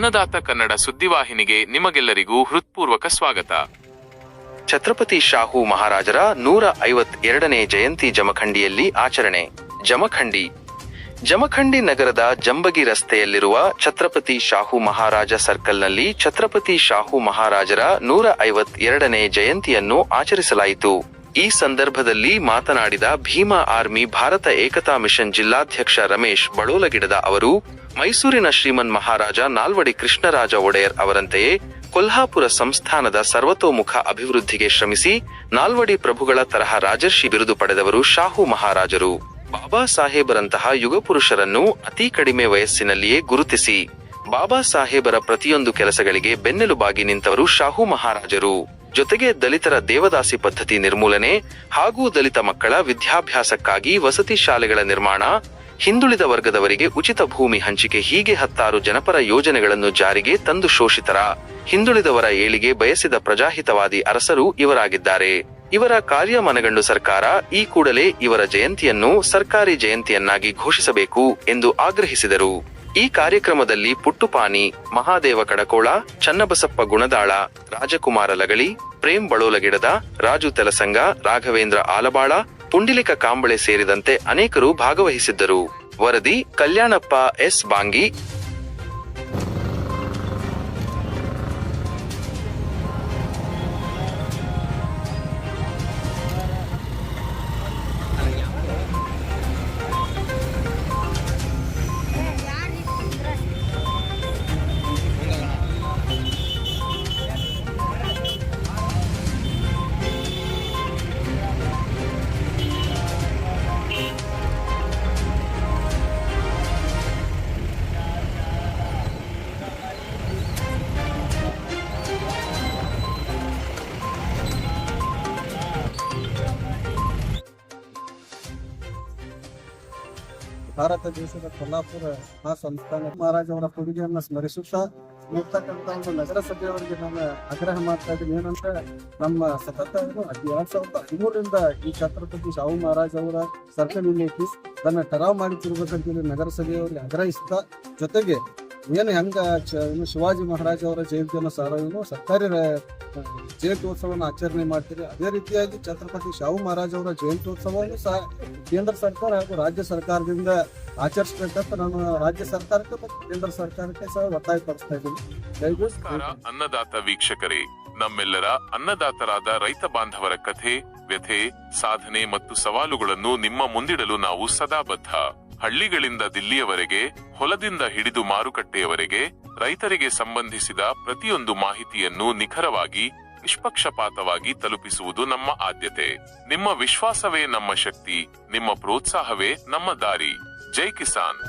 ಅನ್ನದಾತ ಕನ್ನಡ ಸುದ್ದಿವಾಹಿನಿಗೆ ನಿಮಗೆಲ್ಲರಿಗೂ ಹೃತ್ಪೂರ್ವಕ ಸ್ವಾಗತ. ಛತ್ರಪತಿ ಶಾಹು ಮಹಾರಾಜರ 152ನೇ ಜಯಂತಿ ಜಮಖಂಡಿಯಲ್ಲಿ ಆಚರಣೆ. ಜಮಖಂಡಿ ನಗರದ ಜಂಬಗಿ ರಸ್ತೆಯಲ್ಲಿರುವ ಛತ್ರಪತಿ ಶಾಹು ಮಹಾರಾಜ ಸರ್ಕಲ್ನಲ್ಲಿ ಛತ್ರಪತಿ ಶಾಹು ಮಹಾರಾಜರ 152ನೇ ಜಯಂತಿಯನ್ನು ಆಚರಿಸಲಾಯಿತು. ಈ ಸಂದರ್ಭದಲ್ಲಿ ಮಾತನಾಡಿದ ಭೀಮಾ ಆರ್ಮಿ ಭಾರತ ಏಕತಾ ಮಿಷನ್ ಜಿಲ್ಲಾಧ್ಯಕ್ಷ ರಮೇಶ್ ಬಳೋಲಗಿಡದ ಅವರು, ಮೈಸೂರಿನ ಶ್ರೀಮನ್ ಮಹಾರಾಜ ನಾಲ್ವಡಿ ಕೃಷ್ಣರಾಜ ಒಡೆಯರ್ ಅವರಂತೆಯೇ ಕೊಲ್ಹಾಪುರ ಸಂಸ್ಥಾನದ ಸರ್ವತೋಮುಖ ಅಭಿವೃದ್ಧಿಗೆ ಶ್ರಮಿಸಿ ನಾಲ್ವಡಿ ಪ್ರಭುಗಳ ತರಹ ರಾಜರ್ಷಿ ಬಿರುದು ಪಡೆದವರು ಶಾಹು ಮಹಾರಾಜರು. ಬಾಬಾ ಸಾಹೇಬರಂತಹ ಯುಗಪುರುಷರನ್ನು ಅತಿ ಕಡಿಮೆ ವಯಸ್ಸಿನಲ್ಲಿಯೇ ಗುರುತಿಸಿ ಬಾಬಾ ಸಾಹೇಬರ ಪ್ರತಿಯೊಂದು ಕೆಲಸಗಳಿಗೆ ಬೆನ್ನೆಲುಬಾಗಿ ನಿಂತವರು ಶಾಹು ಮಹಾರಾಜರು. ಜೊತೆಗೆ ದಲಿತರ ದೇವದಾಸಿ ಪದ್ಧತಿ ನಿರ್ಮೂಲನೆ ಹಾಗೂ ದಲಿತ ಮಕ್ಕಳ ವಿದ್ಯಾಭ್ಯಾಸಕ್ಕಾಗಿ ವಸತಿ ಶಾಲೆಗಳ ನಿರ್ಮಾಣ, ಹಿಂದುಳಿದ ವರ್ಗದವರಿಗೆ ಉಚಿತ ಭೂಮಿ ಹಂಚಿಕೆ ಹೀಗೆ 10 ಜನಪರ ಯೋಜನೆಗಳನ್ನು ಜಾರಿಗೆ ತಂದು ಶೋಷಿತರ, ಹಿಂದುಳಿದವರ ಏಳಿಗೆ ಬಯಸಿದ ಪ್ರಜಾಹಿತವಾದಿ ಅರಸರು ಇವರಾಗಿದ್ದಾರೆ. ಇವರ ಕಾರ್ಯ ಮನಗಂಡು ಸರ್ಕಾರ ಈ ಕೂಡಲೇ ಇವರ ಜಯಂತಿಯನ್ನು ಸರ್ಕಾರಿ ಜಯಂತಿಯನ್ನಾಗಿ ಘೋಷಿಸಬೇಕು ಎಂದು ಆಗ್ರಹಿಸಿದರು. ಈ ಕಾರ್ಯಕ್ರಮದಲ್ಲಿ ಪುಟ್ಟುಪಾನಿ, ಮಹಾದೇವ ಕಡಕೋಳ, ಚನ್ನಬಸಪ್ಪ ಗುಣದಾಳ, ರಾಜಕುಮಾರ ಲಗಳಿ, ಪ್ರೇಮ್ ಬಳೋಲಗಿಡದ, ರಾಜು ತೆಲಸಂಗ, ರಾಘವೇಂದ್ರ ಆಲಬಾಳ, ಪುಂಡಿಲಿಕ ಕಾಂಬಳೆ ಸೇರಿದಂತೆ ಅನೇಕರು ಭಾಗವಹಿಸಿದ್ದರು. ವರದಿ ಕಲ್ಯಾಣಪ್ಪ ಎಸ್ ಬಾಂಗಿ. ಭಾರತ ದೇಶದ ಕೊಲ್ಹಾಪುರ ಆ ಸಂಸ್ಥಾನ ಮಹಾರಾಜ ಅವರ ಕೊಡುಗೆಯನ್ನು ಸ್ಮರಿಸುತ್ತಾ ಇರ್ತಕ್ಕಂಥ ಒಂದು ನಗರಸಭೆಯವರಿಗೆ ನಾನು ಆಗ್ರಹ ಮಾಡ್ತಾ ಇದ್ದೀನಿ. ಏನಂದ್ರೆ ನಮ್ಮ ಸತತ 2013ರಿಂದ ಈ ಛತ್ರಪತಿ ಶಾಹು ಮಹಾರಾಜ್ ಅವರ ಸರ್ಕಲ್ ಇಲ್ಲೈತಿ ಅದನ್ನ ಟರಾವ್ ಮಾಡಿ ತಿರ್ಬೇಕಂತೇಳಿ ನಗರಸಭೆಯವರಿಗೆ ಆಗ್ರಹಿಸ್ತಾ, ಜೊತೆಗೆ ಏನು ಹೆಂಗ ಶಿವಾಜಿ ಮಹಾರಾಜ್ ಅವರ ಜಯಂತಿಯನ್ನು ಸಾರವನ್ನು ಸರ್ಕಾರಿ ಜಯಂತ್ಯೋತ್ಸವವನ್ನು ಆಚರಣೆ ಮಾಡ್ತೀರಿ, ಅದೇ ರೀತಿಯಾಗಿ ಛತ್ರಪತಿ ಶಾಹು ಮಹಾರಾಜ್ ಅವರ ಜಯಂತ್ಯೋತ್ಸವವನ್ನು ಸಹ ಕೇಂದ್ರ ಸರ್ಕಾರ ಹಾಗೂ ರಾಜ್ಯ ಸರ್ಕಾರದಿಂದ ಆಚರಿಸಬೇಕಂತ ನಾನು ರಾಜ್ಯ ಸರ್ಕಾರಕ್ಕೆ ಮತ್ತು ಕೇಂದ್ರ ಸರ್ಕಾರಕ್ಕೆ ಸಹ ಒತ್ತಾಯಪಡಿಸ್ತಾ ಇದ್ದೀನಿ. ಅನ್ನದಾತ ವೀಕ್ಷಕರೇ, ನಮ್ಮೆಲ್ಲರ ಅನ್ನದಾತರಾದ ರೈತ ಬಾಂಧವರ ಕಥೆ, ವ್ಯಥೆ, ಸಾಧನೆ ಮತ್ತು ಸವಾಲುಗಳನ್ನು ನಿಮ್ಮ ಮುಂದಿಡಲು ನಾವು ಸದಾ ಬದ್ಧ. ಹಳ್ಳಿಗಳಿಂದ ದಿಲ್ಲಿಯವರೆಗೆ, ಹೊಲದಿಂದ ಹಿಡಿದು ಮಾರುಕಟ್ಟೆಯವರೆಗೆ ರೈತರಿಗೆ ಸಂಬಂಧಿಸಿದ ಪ್ರತಿಯೊಂದು ಮಾಹಿತಿಯನ್ನು ನಿಖರವಾಗಿ, ನಿಷ್ಪಕ್ಷಪಾತವಾಗಿ ತಲುಪಿಸುವುದು ನಮ್ಮ ಆದ್ಯತೆ. ನಿಮ್ಮ ವಿಶ್ವಾಸವೇ ನಮ್ಮ ಶಕ್ತಿ, ನಿಮ್ಮ ಪ್ರೋತ್ಸಾಹವೇ ನಮ್ಮ ದಾರಿ. ಜೈ ಕಿಸಾನ್.